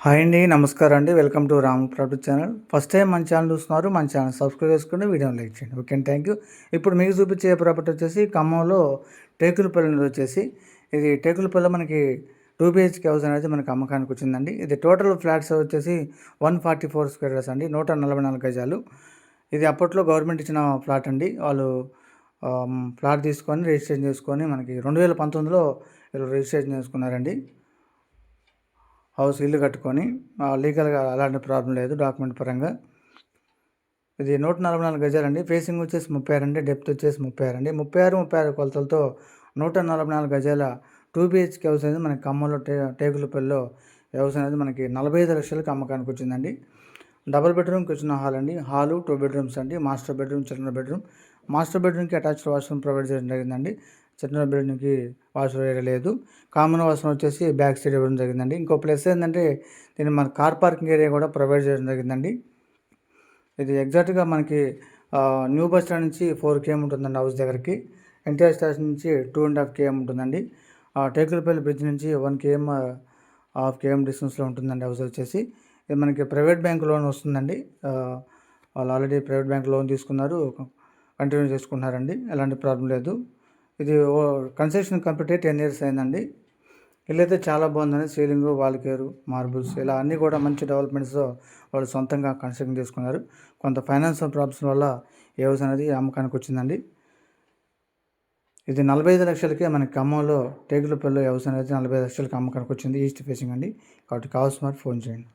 Hi అండి, నమస్కారం అండి. Welcome to Ram property channel. First time మన ఛానల్ చూస్తున్నారు, మన ఛానల్ సబ్స్క్రైబ్ చేసుకుని వీడియోని లైక్ చేయండి. ఓకే అండి, థ్యాంక్ యూ. ఇప్పుడు మీకు చూపించే ప్రాపర్టీ వచ్చేసి ఖమ్మంలో టేకులపల్లి వచ్చేసి, ఇది టేకులపల్లిలో మనకి 2 BHK హౌస్ అనేది మనకి అమ్మకానికి వచ్చిందండి. ఇది టోటల్ ఫ్లాట్స్ వచ్చేసి 144 స్క్వేర్ యార్డ్స్ అండి, 144 గజాలు. ఇది అప్పట్లో గవర్నమెంట్ ఇచ్చిన ఫ్లాట్ అండి. వాళ్ళు ఫ్లాట్ తీసుకొని రిజిస్ట్రేషన్ చేసుకొని మనకి 2019లో రిజిస్ట్రేషన్ చేసుకున్నారండి. హౌస్ ఇల్లు కట్టుకొని లీగల్గా అలాంటి ప్రాబ్లం లేదు డాక్యుమెంట్ పరంగా. ఇది 144 గజాలండి. ఫేసింగ్ వచ్చేసి 36 అండి, డెప్త్ వచ్చేసి 36 అండి. 36 కొలతలతో 144 గజాల 2 BHK హౌస్ అనేది మనకి ఖమ్మంలో టేకులపల్లిలో హౌస్ అనేది మనకి 45 లక్షలకు అమ్మకానికి వచ్చిందండి. డబుల్ బెడ్రూమ్ కిచెన్ హాల్ అండి. హాలు 2 బెడ్రూమ్స్ అండి. Master bedroom, children bedroom. Master బెడ్రూమ్కి అటాచ్డ్ వాష్రూమ్ ప్రొవైడ్ చేయడం జరిగిందండి. చిల్డ్రన్ బెడ్రూమ్కి వాష్రూమ్ ఏరియా లేదు. కామన్ వాష్రూమ్ వచ్చేసి బ్యాక్ సైడ్ ఇవ్వడం జరిగిందండి. ఇంకో ప్లస్ ఏంటంటే దీన్ని మన కార్ పార్కింగ్ ఏరియా కూడా ప్రొవైడ్ చేయడం జరిగిందండి. ఇది ఎగ్జాక్ట్గా మనకి న్యూ బస్ స్టాండ్ నుంచి 4 km ఉంటుందండి హౌస్ దగ్గరికి. ఎన్టీఆర్ స్టేషన్ నుంచి 2.5 km ఉంటుందండి. టేకులపల్లి బ్రిడ్జ్ నుంచి 1 km, 1/2 km డిస్టెన్స్లో ఉంటుందండి హౌస్ వచ్చేసి. ఇది మనకి ప్రైవేట్ బ్యాంక్ లోన్ వస్తుందండి. వాళ్ళు ఆల్రెడీ ప్రైవేట్ బ్యాంక్ లోన్ తీసుకున్నారు, కంటిన్యూ చేసుకుంటున్నారండి. ఎలాంటి ప్రాబ్లం లేదు. ఇది కన్స్ట్రక్షన్ కంప్లీట్ అయ్యి 10 years అయిందండి. ఇల్లు అయితే చాలా బాగుందండి. సీలింగ్, వాల్ కేరు, మార్బుల్స్ ఇలా అన్నీ కూడా మంచి డెవలప్మెంట్స్తో వాళ్ళు సొంతంగా కన్స్ట్రక్షన్ చేసుకున్నారు. కొంత ఫైనాన్షియల్ ప్రాబ్లమ్స్ వల్ల ఈ హౌస్ అనేది అమ్మకానికి వచ్చిందండి. ఇది 45 లక్షలకే మనకి ఖమ్మంలో టేకులపల్లి హౌస్ అనేది 45 లక్షలకి అమ్మకానికి వచ్చింది. ఈస్ట్ ఫేసింగ్ అండి. కాబట్టి కావాల్సిన ఫోన్ చేయండి.